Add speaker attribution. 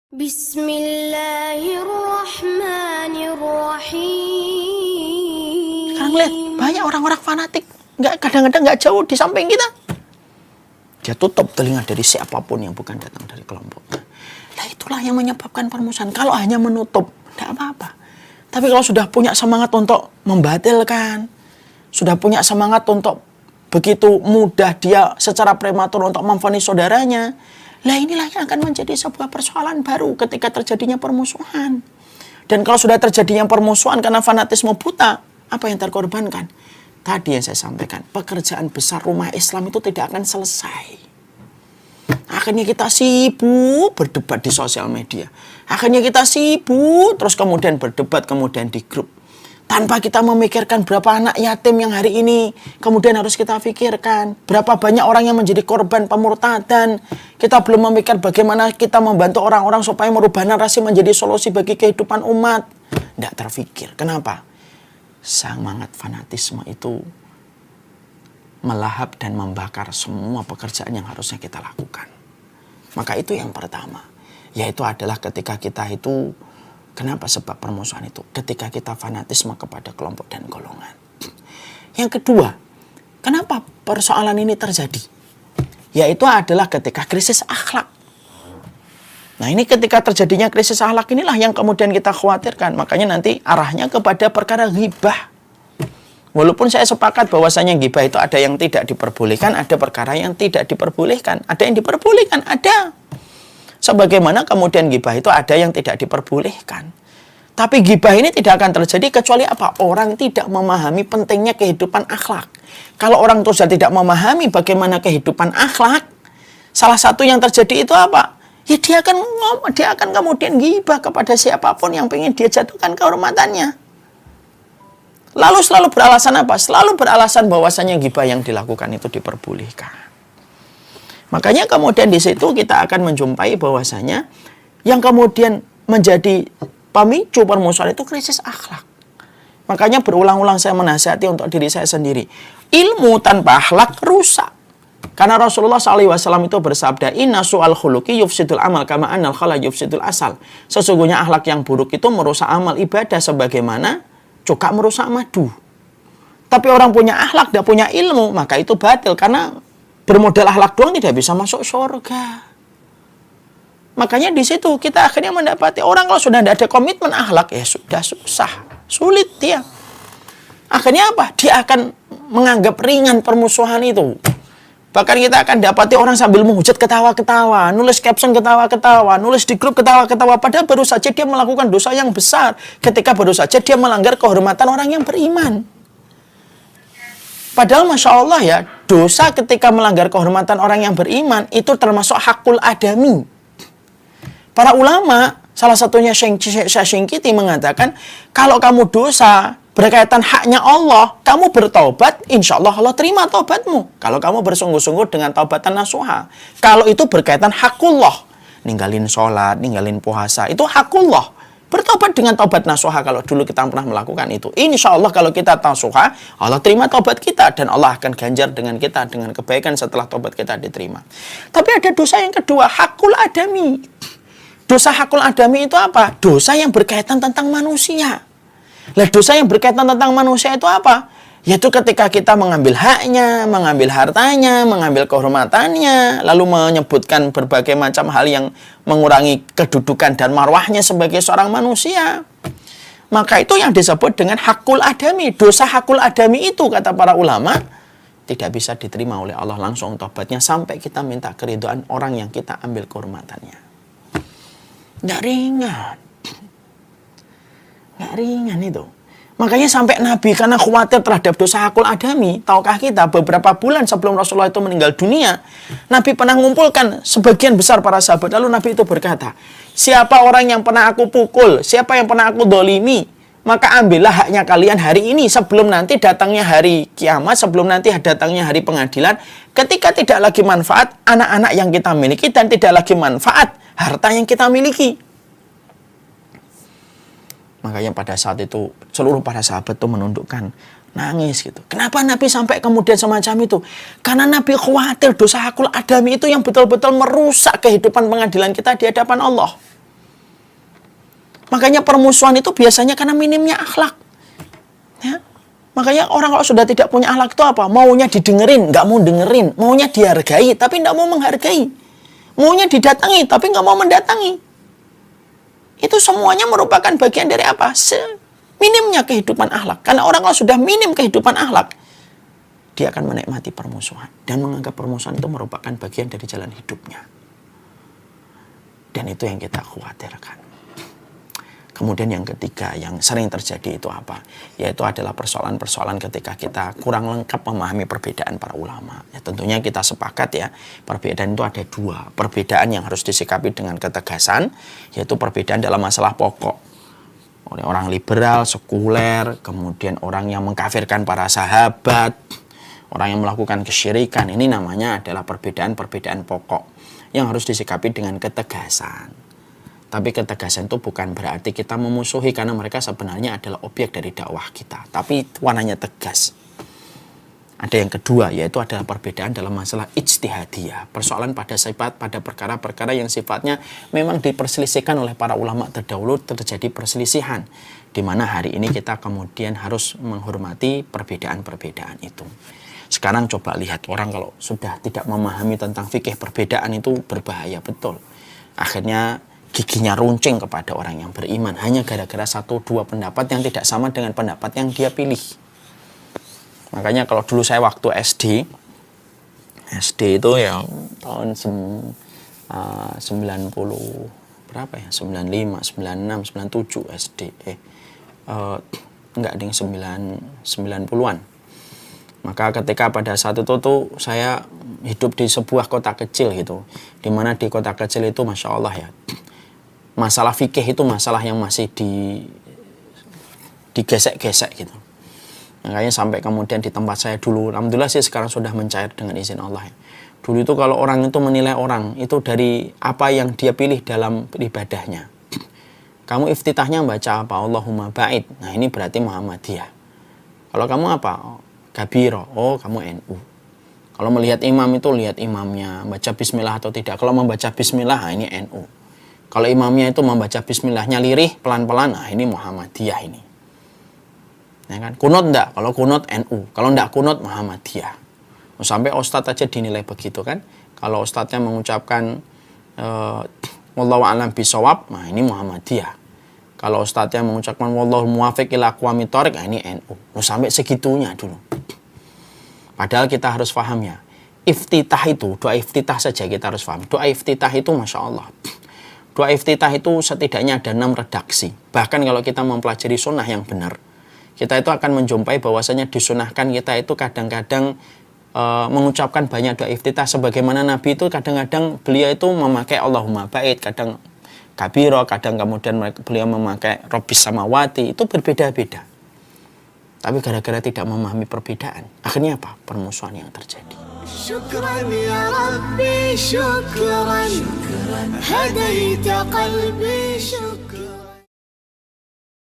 Speaker 1: Bismillahirrahmanirrahim.
Speaker 2: Sekarang lihat, banyak orang-orang fanatik. Kadang-kadang nggak jauh di samping kita. Dia tutup telinga dari siapapun yang bukan datang dari kelompoknya. Nah itulah yang menyebabkan permusuhan. Kalau hanya menutup, tidak apa-apa. Tapi kalau sudah punya semangat untuk membatalkan, sudah punya semangat untuk begitu mudah dia secara prematur untuk memvonis saudaranya, lah inilah yang akan menjadi sebuah persoalan baru ketika terjadinya permusuhan. Dan kalau sudah terjadinya permusuhan karena fanatisme buta, apa yang terkorbankan? Tadi yang saya sampaikan, pekerjaan besar rumah Islam itu tidak akan selesai. Akhirnya kita sibuk berdebat di sosial media. Akhirnya kita sibuk terus kemudian berdebat kemudian di grup. Tanpa kita memikirkan berapa anak yatim yang hari ini kemudian harus kita pikirkan. Berapa banyak orang yang menjadi korban pemurtadan. Kita belum memikir bagaimana kita membantu orang-orang supaya merubah narasi menjadi solusi bagi kehidupan umat. Tidak terfikir. Kenapa? Semangat fanatisme itu melahap dan membakar semua pekerjaan yang harusnya kita lakukan. Maka itu yang pertama. Yaitu adalah ketika kita itu, kenapa sebab permusuhan itu? Ketika kita fanatisme kepada kelompok dan golongan. Yang kedua, kenapa persoalan ini terjadi? Yaitu adalah ketika krisis akhlak. Nah ini ketika terjadinya krisis akhlak inilah yang kemudian kita khawatirkan. Makanya nanti arahnya kepada perkara ghibah. Walaupun saya sepakat bahwasanya ghibah itu ada yang tidak diperbolehkan, ada perkara yang tidak diperbolehkan. Ada yang diperbolehkan, ada. Sebagaimana kemudian ghibah itu ada yang tidak diperbolehkan. Tapi ghibah ini tidak akan terjadi kecuali apa? Orang tidak memahami pentingnya kehidupan akhlak. Kalau orang itu sudah tidak memahami bagaimana kehidupan akhlak, salah satu yang terjadi itu apa? Ya dia akan kemudian ghibah kepada siapapun yang ingin dia jatuhkan kehormatannya. Lalu selalu beralasan apa? Selalu beralasan bahwasanya ghibah yang dilakukan itu diperbolehkan. Makanya kemudian di situ kita akan menjumpai bahwasanya yang kemudian menjadi pemicu permusuhan itu krisis akhlak. Makanya berulang-ulang saya menasihati untuk diri saya sendiri. Ilmu tanpa akhlak rusak. Karena Rasulullah SAW itu bersabda, Inna su'al khuluqi yufsidul amal kama annal khala yufsidul asal. Sesungguhnya akhlak yang buruk itu merusak amal ibadah sebagaimana cuka merusak madu. Tapi orang punya akhlak, tidak punya ilmu, maka itu batil. Karena bermodal akhlak doang tidak bisa masuk surga. Makanya di situ kita akhirnya mendapati orang kalau sudah tidak ada komitmen akhlak, ya sudah susah, sulit dia. Akhirnya apa? Dia akan menganggap ringan permusuhan itu. Bahkan kita akan dapati orang sambil menghujat ketawa-ketawa, nulis caption ketawa-ketawa, nulis di grup ketawa-ketawa. Padahal baru saja dia melakukan dosa yang besar. Ketika baru saja dia melanggar kehormatan orang yang beriman. Padahal Masya Allah ya, dosa ketika melanggar kehormatan orang yang beriman itu termasuk hakul adami. Para ulama, salah satunya Syekh Syingkiti mengatakan, kalau kamu dosa berkaitan haknya Allah, kamu bertaubat, insya Allah Allah terima taubatmu. Kalau kamu bersungguh-sungguh dengan taubatan nasuha. Kalau itu berkaitan hakullah, ninggalin sholat, ninggalin puasa, itu hakullah. Bertaubat dengan taubat nasuha kalau dulu kita pernah melakukan itu. Insya Allah kalau kita nasuha, Allah terima taubat kita. Dan Allah akan ganjar dengan kita dengan kebaikan setelah taubat kita diterima. Tapi ada dosa yang kedua, hakul adami. Dosa hakul adami itu apa? Dosa yang berkaitan tentang manusia. Lah dosa yang berkaitan tentang manusia itu apa? Yaitu ketika kita mengambil haknya, mengambil hartanya, mengambil kehormatannya, lalu menyebutkan berbagai macam hal yang mengurangi kedudukan dan marwahnya sebagai seorang manusia. Maka itu yang disebut dengan hakul adami. Dosa hakul adami itu, kata para ulama, tidak bisa diterima oleh Allah langsung taubatnya sampai kita minta keridhaan orang yang kita ambil kehormatannya. Nggak ringan. Nggak ringan itu. Makanya sampai Nabi karena khawatir terhadap dosa hakul adami, tahukah kita beberapa bulan sebelum Rasulullah itu meninggal dunia, Nabi pernah mengumpulkan sebagian besar para sahabat. Lalu Nabi itu berkata, siapa orang yang pernah aku pukul, siapa yang pernah aku dolimi, maka ambillah haknya kalian hari ini sebelum nanti datangnya hari kiamat, sebelum nanti datangnya hari pengadilan, ketika tidak lagi manfaat anak-anak yang kita miliki dan tidak lagi manfaat harta yang kita miliki. Makanya pada saat itu seluruh para sahabat itu menundukkan, nangis gitu. Kenapa Nabi sampai kemudian semacam itu? Karena Nabi khawatir dosa hakul adami itu yang betul-betul merusak kehidupan pengadilan kita di hadapan Allah. Makanya permusuhan itu biasanya karena minimnya akhlak. Ya. Makanya orang kalau sudah tidak punya akhlak itu apa? Maunya didengerin, nggak mau dengerin. Maunya dihargai, tapi nggak mau menghargai. Maunya didatangi, tapi nggak mau mendatangi. Itu semuanya merupakan bagian dari apa? Minimnya kehidupan akhlak. Karena orang kalau sudah minim kehidupan akhlak, dia akan menikmati permusuhan. Dan menganggap permusuhan itu merupakan bagian dari jalan hidupnya. Dan itu yang kita khawatirkan. Kemudian yang ketiga yang sering terjadi itu apa? Yaitu adalah persoalan-persoalan ketika kita kurang lengkap memahami perbedaan para ulama. Ya, tentunya kita sepakat ya, perbedaan itu ada dua. Perbedaan yang harus disikapi dengan ketegasan, yaitu perbedaan dalam masalah pokok. Oleh orang liberal, sekuler, kemudian orang yang mengkafirkan para sahabat, orang yang melakukan kesyirikan. Ini namanya adalah perbedaan-perbedaan pokok yang harus disikapi dengan ketegasan. Tapi ketegasan itu bukan berarti kita memusuhi, karena mereka sebenarnya adalah objek dari dakwah kita. Tapi warnanya tegas. Ada yang kedua, yaitu adalah perbedaan dalam masalah ijtihadiyah. Persoalan pada perkara-perkara yang sifatnya memang diperselisihkan oleh para ulama terdahulu, terjadi perselisihan. Di mana hari ini kita kemudian harus menghormati perbedaan-perbedaan itu. Sekarang coba lihat, orang kalau sudah tidak memahami tentang fikih perbedaan itu berbahaya betul. Akhirnya giginya runcing kepada orang yang beriman hanya gara-gara 1-2 pendapat yang tidak sama dengan pendapat yang dia pilih. Makanya kalau dulu saya waktu SD itu ya tahun 90 berapa ya, 95, 96, 97 SD. Enggak, ding, 90-an. Maka ketika pada saat itu tuh saya hidup di sebuah kota kecil gitu. Dimana di kota kecil itu Masya Allah ya, masalah fikih itu masalah yang masih digesek-gesek gitu. Makanya sampai kemudian di tempat saya dulu, alhamdulillah sih sekarang sudah mencair dengan izin Allah ya. Dulu itu kalau orang itu menilai orang itu dari apa yang dia pilih dalam ibadahnya. Kamu iftitahnya baca apa? Allahumma ba'id. Nah ini berarti Muhammadiyah. Kalau kamu apa? Kabiro. Oh kamu NU. Kalau melihat imam itu lihat imamnya baca bismillah atau tidak. Kalau membaca bismillah, nah ini NU. Kalau imamnya itu membaca bismillahnya lirih, pelan-pelan, nah ini Muhammadiyah ini. Ya kan? Kunut enggak? Kalau kunut NU. Kalau enggak kunut Muhammadiyah. Sampai ustadz aja dinilai begitu kan. Kalau ustadznya mengucapkan wallahu a'lam bishawab, nah ini Muhammadiyah. Kalau ustadznya mengucapkan wallahu muwafiq ila aqwamit thoriq, nah ini NU. Sampai segitunya dulu. Padahal kita harus paham ya. Iftitah itu, doa iftitah saja kita harus paham. Doa iftitah itu Masya Allah. Doa iftitah itu setidaknya ada 6 redaksi. Bahkan kalau kita mempelajari sunnah yang benar, kita itu akan menjumpai bahwasanya disunahkan kita itu kadang-kadang mengucapkan banyak doa iftitah. Sebagaimana Nabi itu kadang-kadang beliau itu memakai Allahumma ba'id, kadang kabiro, kadang kemudian beliau memakai Rabbis samawati. Itu berbeda-beda. Tapi gara-gara tidak memahami perbedaan, akhirnya apa? Permusuhan yang terjadi. Syukran ya Rabbi, syukran, hadaita qalbi, syukran.